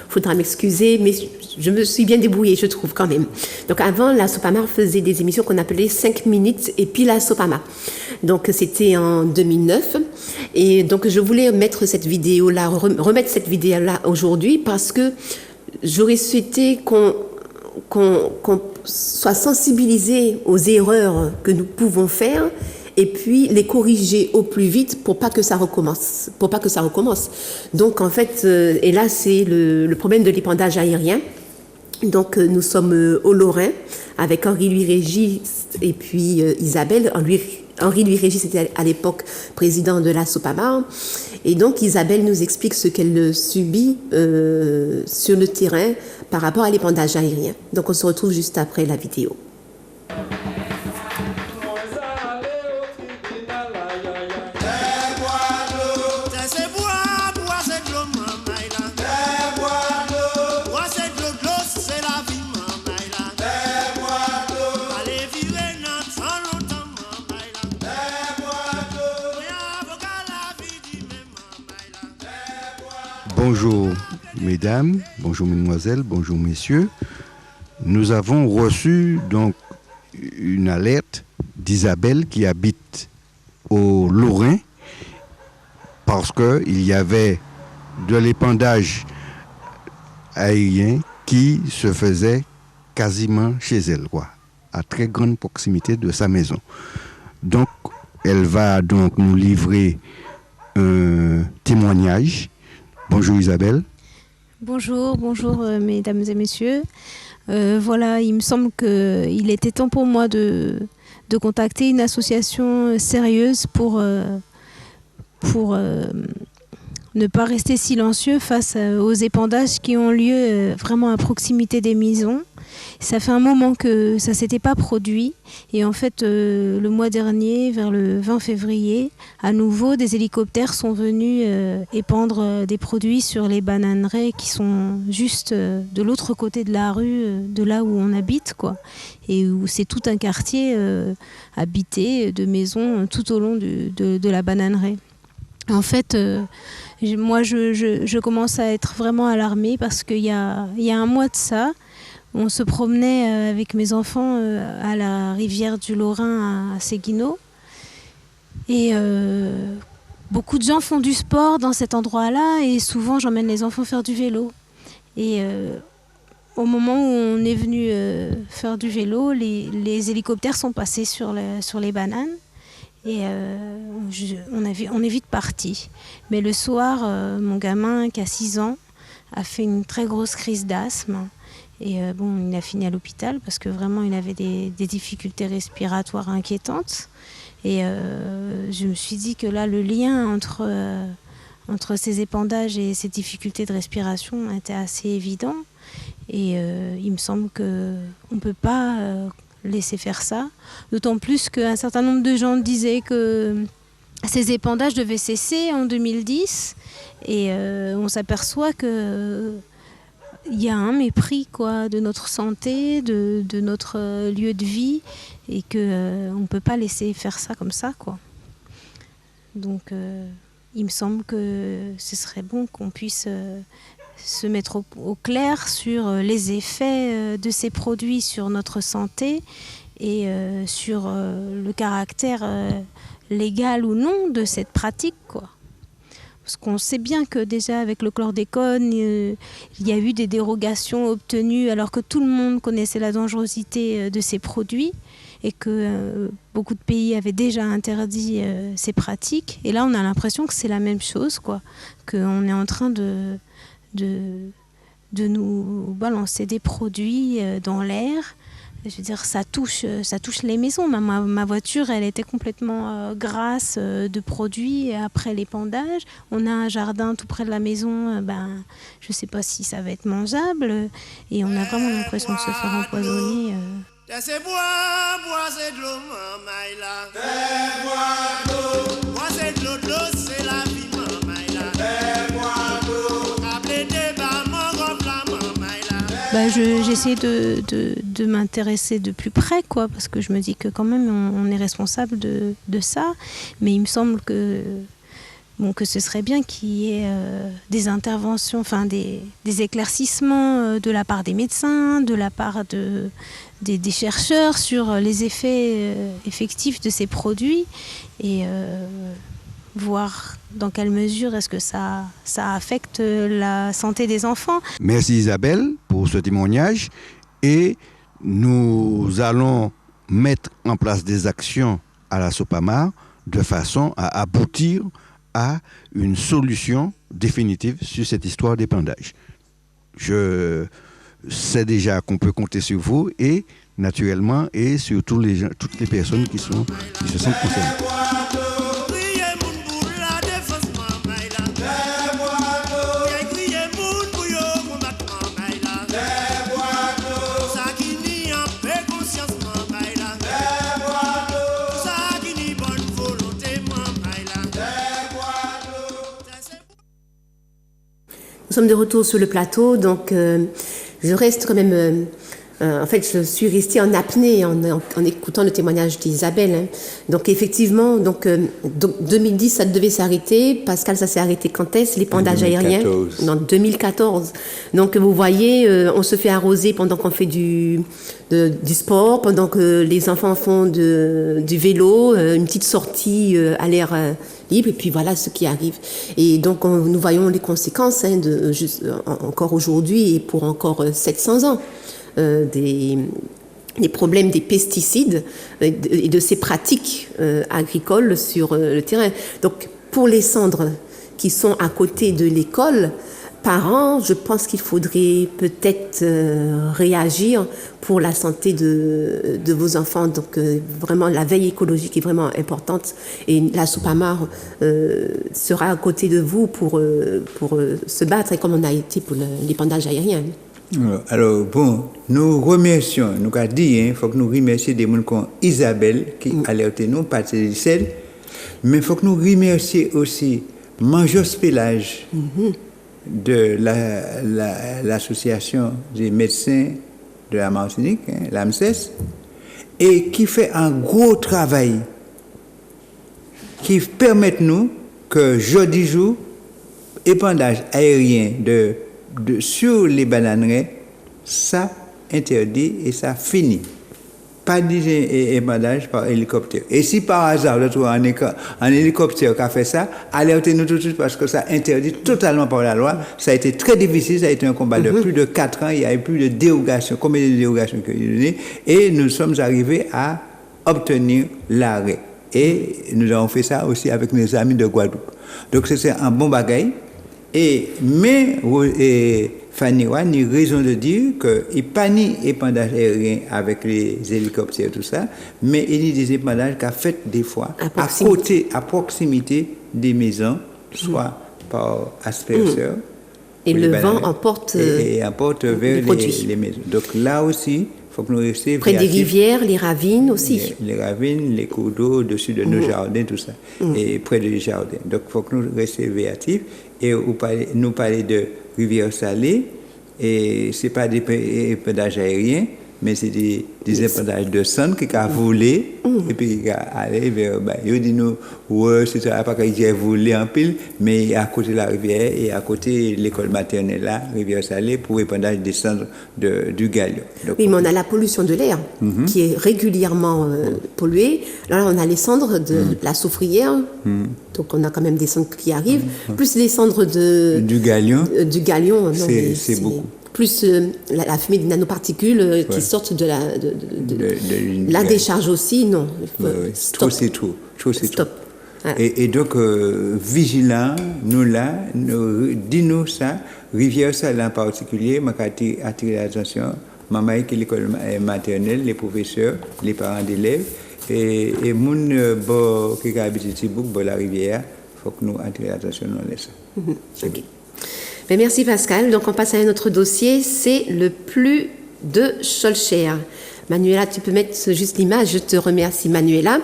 faudra m'excuser, mais je me suis bien débrouillée, je trouve, quand même. Donc, avant, la Sopamar faisait des émissions qu'on appelait 5 minutes et puis la Sopamar. Donc, c'était en 2009. Et donc, je voulais mettre cette vidéo-là, remettre cette vidéo-là aujourd'hui parce que j'aurais souhaité qu'on soit sensibilisé aux erreurs que nous pouvons faire et puis les corriger au plus vite pour pas que ça recommence. Donc en fait, et là c'est le problème de l'épandage aérien. Donc nous sommes au Lorrain avec Henri-Louis Régis et puis Isabelle. Henri-Louis Régis était à l'époque président de la Sopamar. Et donc Isabelle nous explique ce qu'elle subit sur le terrain par rapport à l'épandage aérien. Donc on se retrouve juste après la vidéo. Bonjour mesdames, bonjour mesdemoiselles, bonjour messieurs. Nous avons reçu donc une alerte d'Isabelle qui habite au Lorrain parce qu'il y avait de l'épandage aérien qui se faisait quasiment chez elle, quoi, à très grande proximité de sa maison. Donc elle va donc nous livrer un témoignage. Bonjour Isabelle. Bonjour mesdames et messieurs. Voilà, il me semble qu'il était temps pour moi de contacter une association sérieuse pour ne pas rester silencieux face aux épandages qui ont lieu vraiment à proximité des maisons. Ça fait un moment que ça ne s'était pas produit et en fait le mois dernier, vers le 20 février, à nouveau des hélicoptères sont venus épandre des produits sur les bananeraies qui sont juste de l'autre côté de la rue, de là où on habite, quoi, et où c'est tout un quartier habité de maisons tout au long de la bananeraie. En fait, moi je commence à être vraiment alarmée parce qu'il y a un mois de ça, on se promenait avec mes enfants à la rivière du Lorrain à Séguineau. Et beaucoup de gens font du sport dans cet endroit-là et souvent j'emmène les enfants faire du vélo. Et au moment où on est venu faire du vélo, les hélicoptères sont passés sur les bananes. Et on est vite parti. Mais le soir, mon gamin qui a 6 ans a fait une très grosse crise d'asthme. Et il a fini à l'hôpital parce que vraiment il avait des difficultés respiratoires inquiétantes. Et je me suis dit que là, le lien entre ces épandages et ces difficultés de respiration était assez évident. Et il me semble qu'on ne peut pas laisser faire ça. D'autant plus qu'un certain nombre de gens disaient que ces épandages devaient cesser en 2010. Et on s'aperçoit que il y a un mépris, quoi, de notre santé, de notre lieu de vie, et qu'on ne peut pas laisser faire ça comme ça, quoi. Donc il me semble que ce serait bon qu'on puisse se mettre au clair sur les effets de ces produits sur notre santé et sur le caractère légal ou non de cette pratique, quoi. Parce qu'on sait bien que déjà avec le chlordécone, il y a eu des dérogations obtenues alors que tout le monde connaissait la dangerosité de ces produits et que beaucoup de pays avaient déjà interdit ces pratiques. Et là, on a l'impression que c'est la même chose, quoi, qu'on est en train de nous balancer des produits dans l'air. Je veux dire, ça touche les maisons. Ma voiture, elle était complètement grasse de produits après l'épandage. On a un jardin tout près de la maison. Je ne sais pas si ça va être mangeable. Et on a vraiment l'impression de se faire empoisonner. J'essaie de m'intéresser de plus près, quoi, parce que je me dis que quand même on est responsable de ça. Mais il me semble que ce serait bien qu'il y ait des interventions, enfin des éclaircissements de la part des médecins, de la part des chercheurs sur les effets effectifs de ces produits et voir dans quelle mesure est-ce que ça affecte la santé des enfants. Merci Isabelle pour ce témoignage et nous allons mettre en place des actions à la Sopamar de façon à aboutir à une solution définitive sur cette histoire d'épandage. Je sais déjà qu'on peut compter sur vous et naturellement et sur toutes les personnes qui se sentent concernées. sommes de retour sur le plateau, donc je reste quand même... en fait, je suis restée en apnée en écoutant le témoignage d'Isabelle. Hein. Donc, effectivement, donc 2010, ça devait s'arrêter. Pascal, ça s'est arrêté quand est-ce? L'épandage aérien? En 2014. Donc, vous voyez, on se fait arroser pendant qu'on fait du sport, pendant que les enfants font du vélo, une petite sortie à l'air libre, et puis voilà ce qui arrive. Et donc, nous voyons les conséquences encore aujourd'hui et pour encore 700 ans. Des problèmes des pesticides et de ces pratiques agricoles sur le terrain. Donc, pour les cendres qui sont à côté de l'école, parents, je pense qu'il faudrait peut-être réagir pour la santé de vos enfants. Donc, vraiment, la veille écologique est vraiment importante et la Soupamar sera à côté de vous pour se battre, comme on a été pour l'épandage aérien. Alors, bon, nous remercions, nous avons dit, il faut que nous remercions des gens comme Isabelle qui alerte nous, partie de celle, mais il faut que nous remercions aussi Manjos Pélage de l'association des médecins de la Martinique, l'AMSES, et qui fait un gros travail qui permet nous que jeudi jour, épandage aérien sur les bananeraies, ça interdit et ça finit. Pas d'épandage par hélicoptère. Et si par hasard, vous trouvez un hélicoptère qui a fait ça, alertez-nous tout de suite parce que ça interdit totalement par la loi. Ça a été très difficile, ça a été un combat de plus de 4 ans, il y a eu plus de dérogations, combien de dérogations qu'il y a donné, et nous sommes arrivés à obtenir l'arrêt. Et nous avons fait ça aussi avec nos amis de Guadeloupe. Donc c'est un bon bagaille. Mais Fanny Wan a raison de dire qu'il n'y a pas ni épandage aérien avec les hélicoptères, tout ça, mais il y a des épandages qu'on fait des fois à proximité des maisons, soit par asperseur. Et le vent emporte, emporte vers les maisons. Donc là aussi, il faut que nous restions près des rivières, les ravines aussi. Les ravines, les cours d'eau au-dessus de nos jardins, tout ça, et près des jardins. Donc il faut que nous restions véatifs. Et nous parler de rivière salée, et ce n'est pas des épandages aériens, mais c'est des épandages de sang qui a volé, et puis qui a allé vers. Il dit nous, c'est pas qu'il a volé en pile, mais à côté de la rivière et à côté de l'école maternelle, là, rivière salée, pour épandage des cendres du Galion. Donc, oui, mais on a la pollution de l'air qui est régulièrement polluée. Là, on a les cendres de la soufrière. Donc, on a quand même des cendres qui arrivent, plus les cendres du Galion. C'est beaucoup. Plus la fumée des nanoparticules qui sortent de la décharge aussi, non. Trop, c'est trop. Stop. Et donc, vigilant, dis-nous ça, rivière salée en particulier, je attirer l'attention, maman qui est l'école maternelle, les professeurs, les parents d'élèves, et moun qui habite ici, la rivière, il faut que nous attirer l'attention dans ça. Okay. Mais merci Pascal. Donc on passe à un autre dossier, c'est le PLU de Scholcher. Manuela, tu peux mettre juste l'image. Je te remercie Manuela.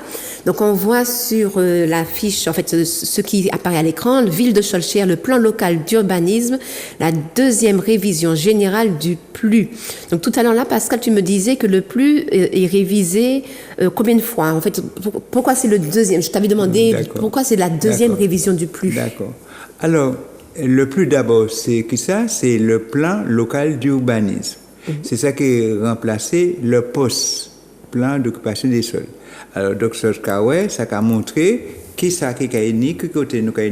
Donc on voit sur l'affiche, en fait ce qui apparaît à l'écran, ville de Scholcher, le plan local d'urbanisme, la deuxième révision générale du PLU. Donc tout à l'heure là, Pascal, tu me disais que le PLU est révisé combien de fois? En fait, pourquoi c'est le deuxième? Je t'avais demandé pourquoi c'est la deuxième révision du PLU. D'accord. Alors, le PLU d'abord, c'est qui ça? C'est le plan local d'urbanisme. C'est ça qui a remplacé le POS, plan d'occupation des sols. Alors, Dr. Kawé, ça a montré qui ça qui a ni que côté nous a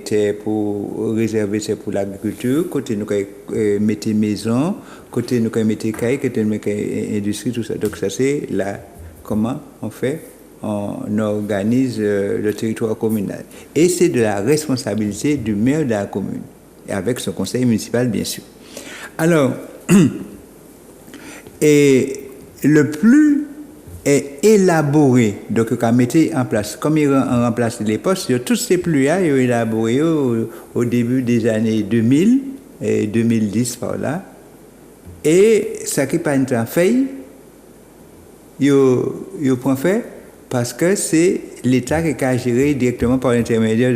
terre pour réserver c'est pour l'agriculture, côté nous a mettre maison, côté nous a mettre caille, côté nous a industrie, tout ça. Donc ça c'est là comment on fait. On organise le territoire communal. Et c'est de la responsabilité du maire de la commune, et avec son conseil municipal, bien sûr. Alors, et le PLU est élaboré, donc on mettre en place, comme il a remplacé les postes, tous ces PLU-là, ils ont élaboré au début des années 2000 et 2010 par là, et ça qui n'est pas une feuille, ils ont fait parce que c'est l'État qui a géré directement par l'intermédiaire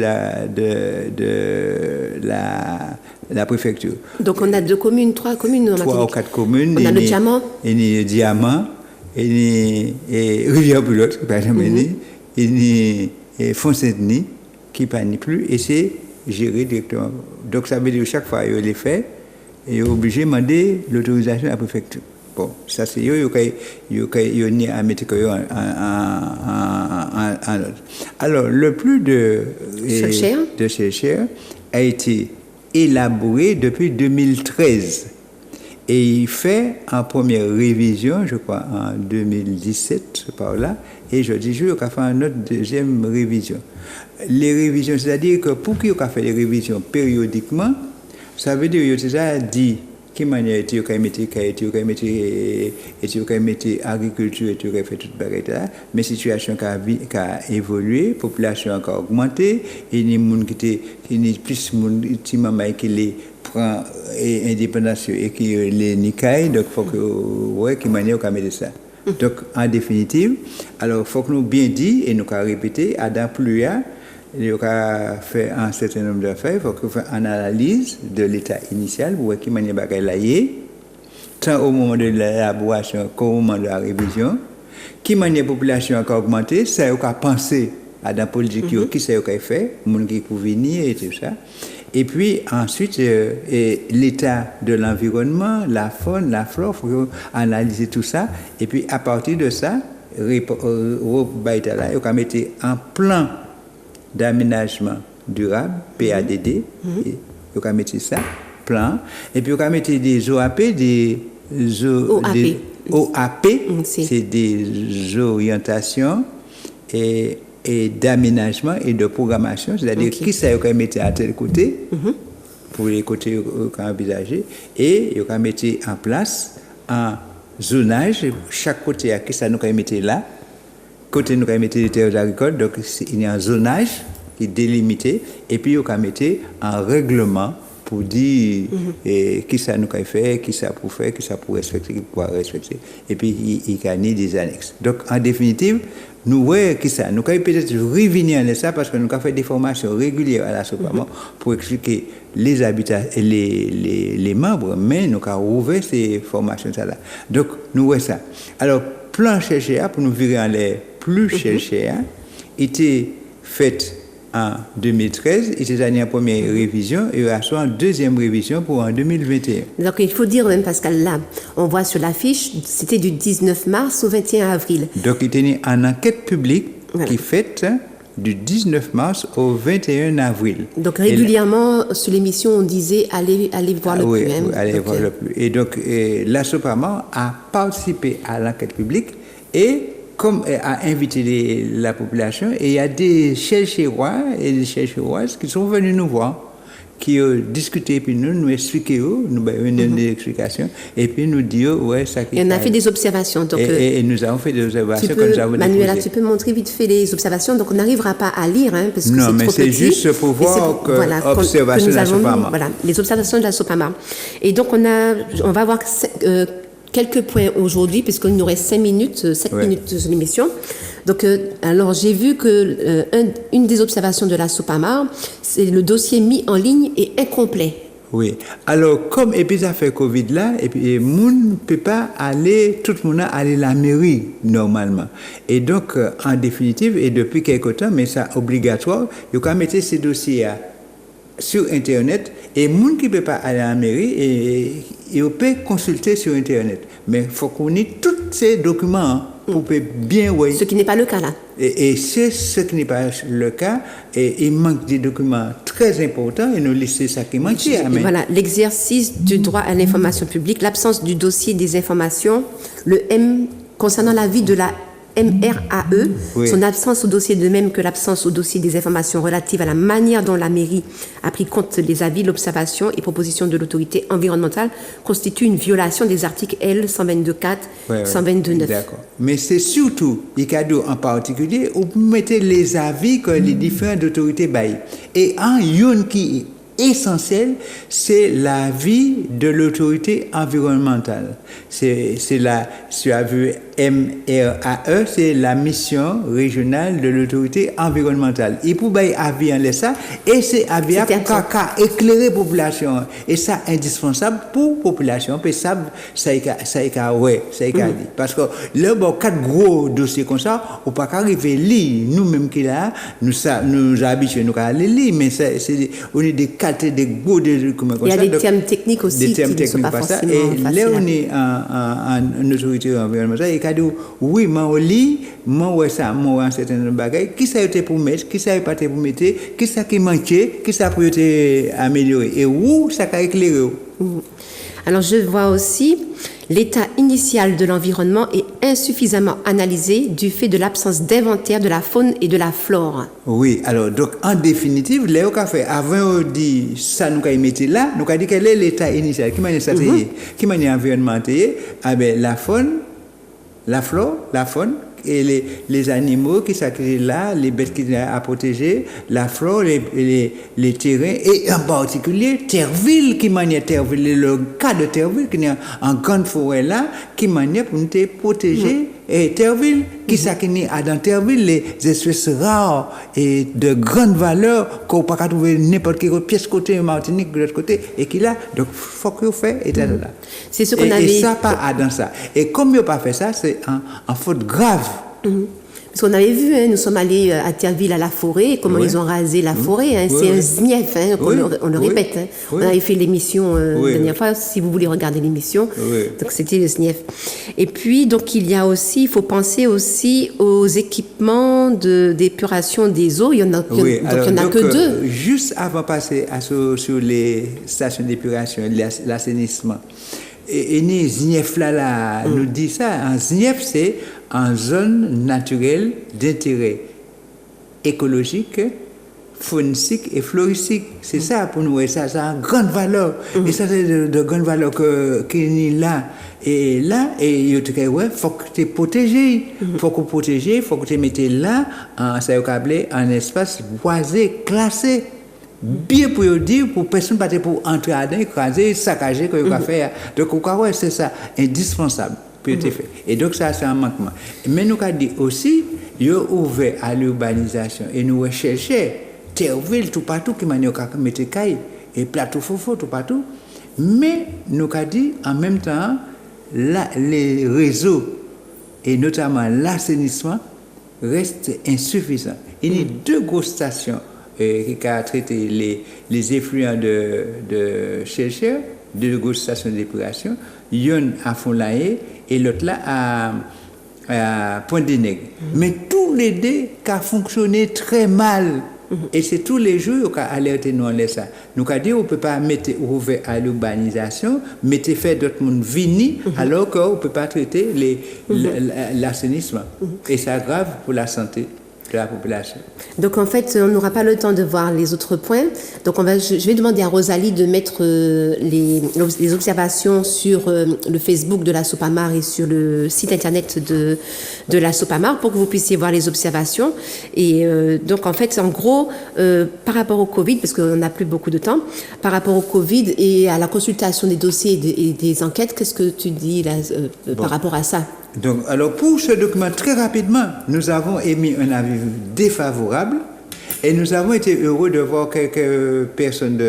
de la préfecture. Donc on a 3 communes en Martinique. 3 ou 4 communes. On a le Diamant. Il y a le Diamant, il y a Rivière-Boulotte, par exemple, il y a Font-Saint-Denis, qui ne ni plus, et c'est géré directement. Donc ça veut dire que chaque fois qu'il les fait, il est obligé de demander l'autorisation à la préfecture. Bon, ça c'est eux qui ont à mettre en ordre. Alors, le plus de Shellshare a été élaboré depuis 2013. Et il fait en première révision, je crois, en 2017, par là, et je dis, je vais faire une autre deuxième révision. Les révisions, c'est-à-dire que pour qu'il y ait fait des révisions périodiquement, ça veut dire qu'il y a déjà dit qui manière tu as mis agriculture, tu as fait toute bagarre là, mais situation qui a évolué, population qui a augmenté, et il y a plus de maman qui les prend indépendance et qui les nicaille, donc il faut que ouais qui manière qu'on mettre ça. Donc en définitive, alors il faut que nous bien dit et nous répéter Adam Pluya. Il a fait un certain nombre d'affaires, il faut qu'on fasse une analyse de l'état initial pour voir qui manière bagaille là tant au moment de l'élaboration qu'au moment de la révision, qui manière population a augmenté, ça a pensé à la politique qui ça a fait, monde qui peut venir et tout ça. Et puis ensuite l'état de l'environnement, la faune, la flore, il faut analyser tout ça et puis à partir de ça, il faut mettre un plan d'aménagement durable, PADD, on va mettre ça, plan, et puis on va mettre des OAP, OAP, c'est des orientations et d'aménagement et de programmation, c'est-à-dire qui ça on va mettre à tel côté, pour les côtés qu'on a envisagé, et on va mettre en place un zonage, chaque côté à qui ça nous va mettre là, côté nous mettre les terres agricoles, donc il y a un zonage qui est délimité, et puis on mettre un règlement pour dire qui ça nous fait, qui ça pour faire, qui ça pour respecter, qui pour respecter, et puis il y a des annexes. Donc en définitive, nous voyons qui ça, nous pouvons peut-être revenir à ça parce que nous avons fait des formations régulières à la SOPAMA pour expliquer les habitats et les membres, mais nous avons ouvert ces formations-là. Donc nous voyons ça. Alors, plan Shellshare, pour nous virer en l'air plus Shellshare, était fait en 2013, il était en première révision et il y a en deuxième révision pour en 2021. Donc il faut dire même, Pascal, là, on voit sur l'affiche, c'était du 19 mars au 21 avril. Donc il était en enquête publique qui est faite du 19 mars au 21 avril. Donc régulièrement, sur l'émission, on disait allez voir le oui, PLU. Oui, allez voir le PLU. Et donc la SOPAMA a participé à l'enquête publique et comme a invité la population, et il y a des Shellsharois et des Shellsharoises qui sont venus nous voir, qui ont discuté, puis nous expliquer, nous donner des explications, et puis nous dire, ouais, ça qui. Et on a fait des observations. Donc, et nous avons fait des observations que nous avons Manuela, tu peux montrer vite fait les observations, donc on n'arrivera pas à lire, parce que non, c'est trop petit. Non, mais c'est juste pour voir que observation de la SOPAMA. Voilà, les observations de la SOPAMA. Et donc on va voir quelques points aujourd'hui, puisqu'il nous reste 7 minutes de l'émission. Donc, alors j'ai vu que une des observations de la SOPAMA, c'est le dossier mis en ligne et incomplet. Oui. Alors, comme et puis ça fait Covid là, et puis moun peut pas aller, tout le monde aller à la mairie normalement. Et donc, en définitive, et depuis quelque temps, mais c'est obligatoire, il faut mettre ces dossiers sur Internet, et moun qui peut pas aller à la mairie, et il peut consulter sur Internet. Mais il faut qu'on ait tous ces documents pour bien voir. Ce qui n'est pas le cas là. Et c'est ce qui n'est pas le cas. Et il manque des documents très importants et nous laissons ça qui manque. Voilà, l'exercice du droit à l'information publique, l'absence du dossier des informations, le M concernant l'avis de la MRAE, son absence au dossier, de même que l'absence au dossier des informations relatives à la manière dont la mairie a pris compte des avis, l'observation et propositions de l'autorité environnementale, constitue une violation des articles L 122.4, 122.9. D'accord. Mais c'est surtout, les cadeaux en particulier, où vous mettez les avis que les différentes autorités baillent. Et un yon qui est essentiel, c'est l'avis de l'autorité environnementale. C'est là, tu as vu MRAE, c'est la mission régionale de l'autorité environnementale. Il faut bailler avis en ça, et c'est avis à éclairer la population. Et ça, indispensable pour la population, parce que ça y dit. Parce que là, bon, 4 gros dossiers comme ça, on ne peut pas arriver à lire. Nous-mêmes qui là, nous habitués, nous à les lire, mais on est des qualités, des gros, il y a des termes techniques aussi qui ne sont pas forcément faciles. Et là, on est en autorité environnementale, et dit oui, moi, lit, moi, ça, moi, un certain nombre de bagages, qui ça a été pour mettre, qui ça a pas été pour mettre, qui ça qui manquait, qui ça peut être amélioré, et où ça a éclairé. Alors, je vois aussi, l'état initial de l'environnement est insuffisamment analysé du fait de l'absence d'inventaire de la faune et de la flore. Oui, alors, donc, en définitive, Léo qu'a fait, avant de dire ça, nous avons mis là, nous avons dit quel est l'état initial, qui m'a dit qui m'a dit environnement, la faune, la flore, la faune, et les animaux qui sont là, les bêtes qui sont à protéger, la flore, les terrains, et en particulier Terreville, qui m'a dit Terreville, le cas de Terreville, qui est en grande forêt là, qui m'a dit pour nous protéger, et Terreville, qui sont dans Terreville, les espèces rares et de grande valeur, qu'on ne peut pas trouver n'importe quelle pièce côté Martinique, de l'autre côté, et qui là, donc il faut qu'on fasse état de là. C'est ce qu'on avait. Et ça, pas dans ça. Et comme il n'a pas fait ça, c'est en faute grave. Parce qu'on avait vu, nous sommes allés à Terreville à la forêt, comment ils ont rasé la forêt. C'est un znief, on le répète. On avait fait l'émission la dernière fois, si vous voulez regarder l'émission. Donc c'était le znief. Et puis, donc il y a aussi, il faut penser aussi aux équipements d'épuration des eaux. Il y en a, que 2. Juste avant de passer sur les stations d'épuration, l'assainissement, et les ZNIEF là, nous dit ça. Un ZNIEF, c'est en zone naturelle d'intérêt écologique, faunistique et floristique. C'est ça pour nous, et ça a une grande valeur. Et ça, c'est de grande valeur qui est là. Et là, il faut que tu protégé. Il faut que tu protèges, il faut que tu mettes là, un espace boisé, classé. Bien pour dire, pour personne pas pour entrer à dedans, écraser, saccager, que va faire. Donc, c'est ça, indispensable. Fait. Et donc, ça, c'est un manquement. Mais nous avons dit aussi, il y a ouvert à l'urbanisation et nous recherchons Terreville, tout partout, qui m'a dit qu'on mettait caille et plateau fofo, tout partout. Mais nous avons dit, en même temps, les réseaux et notamment l'assainissement restent insuffisants. Il y a 2 grosses stations qui a traité les effluents de chercheurs, 2 grosses stations d'épuration, une à Fond-Lahaye et l'autre là à Pointe-des-Nègres. Mais tous les 2 qui ont fonctionné très mal. Et c'est tous les jours qu'on a alerté nous en ça. Nous avons dit qu'on ne peut pas mettre ouvert à l'urbanisation, mettre fait d'autres monde venir, alors qu'on ne peut pas traiter l'assainissement. Et c'est grave pour la santé de la population. Donc en fait, on n'aura pas le temps de voir les autres points. Donc je vais demander à Rosalie de mettre les observations sur le Facebook de la Sopamar et sur le site internet de la Sopamar pour que vous puissiez voir les observations. Et donc en fait, en gros, par rapport au Covid, parce qu'on n'a plus beaucoup de temps, par rapport au Covid et à la consultation des dossiers et des enquêtes, qu'est-ce que tu dis là, par rapport à ça? Donc, alors pour ce document, très rapidement, nous avons émis un avis défavorable et nous avons été heureux de voir quelques personnes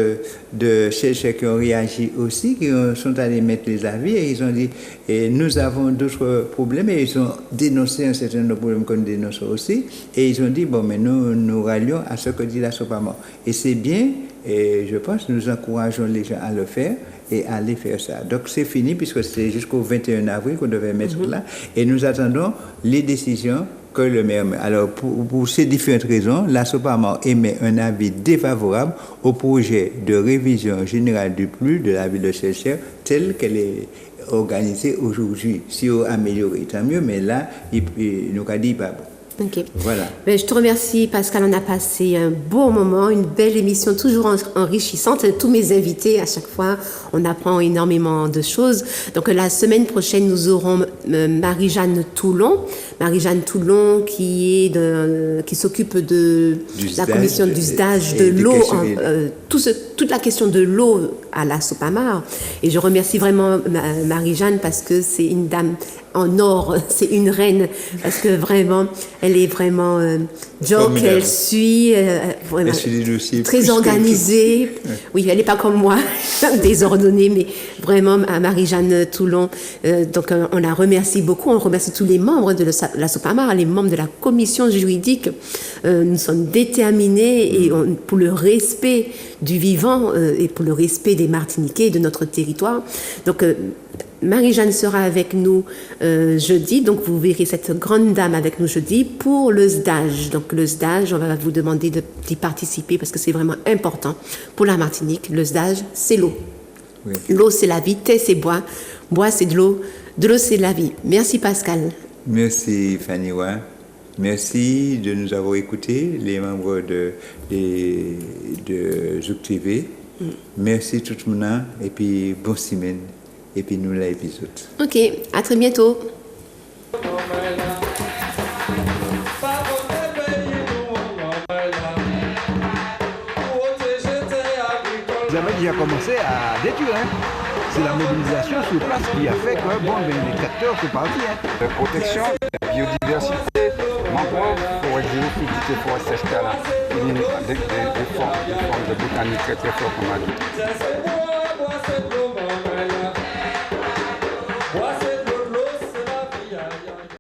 de chercheurs qui ont réagi aussi, qui sont allés mettre les avis et ils ont dit et nous avons d'autres problèmes et ils ont dénoncé un certain nombre de problèmes qu'on dénonce aussi et ils ont dit bon mais nous rallions à ce que dit la Sopamar et c'est bien et je pense que nous encourageons les gens à le faire et aller faire ça. Donc c'est fini puisque c'est jusqu'au 21 avril qu'on devait mettre là et nous attendons les décisions que le maire met. Alors pour ces différentes raisons, la Sopamar émet un avis défavorable au projet de révision générale du PLU de la ville de Chercheurs tel qu'elle est organisée aujourd'hui. Si on améliore, tant mieux, mais là, nous avons dit pas bon. Ok. Voilà. Ben, je te remercie Pascal, on a passé un beau moment, une belle émission toujours enrichissante. Tous mes invités, à chaque fois, on apprend énormément de choses. Donc la semaine prochaine, nous aurons Marie-Jeanne Toulon. Marie-Jeanne Toulon qui s'occupe de la commission du stage de l'eau, tout ce toute la question de l'eau à la Sopamar. Et je remercie vraiment Marie-Jeanne parce que c'est une dame en or, c'est une reine, parce que vraiment, elle est vraiment joke, elle suit, vraiment très organisée. Oui, elle n'est pas comme moi, désordonnée, mais vraiment Marie-Jeanne Toulon. Donc on la remercie beaucoup, on remercie tous les membres de la Sopamar, les membres de la commission juridique. Nous sommes déterminés et pour le respect du vivant et pour le respect des Martiniquais et de notre territoire. Donc Marie-Jeanne sera avec nous jeudi, donc vous verrez cette grande dame avec nous jeudi pour le SDAGE. Donc le SDAGE, on va vous demander d'y participer parce que c'est vraiment important pour la Martinique. Le SDAGE, c'est l'eau. Oui. L'eau, c'est la vie, terre, c'est bois. Bois, c'est de l'eau, c'est de la vie. Merci Pascal. Merci Fanny-Wa. Merci de nous avoir écoutés, les membres de Zouk TV. Merci tout le monde et puis bonne semaine. Et puis nous l'épisode. Ok, à très bientôt. Les Américains qui a commencé à détruire. C'est la mobilisation sur place qui a fait que les tracteurs sont partis. La protection, la biodiversité, mangrove, forêt géophytique et forêt sèche là, des formes de botanique très très fortes comme on a dit.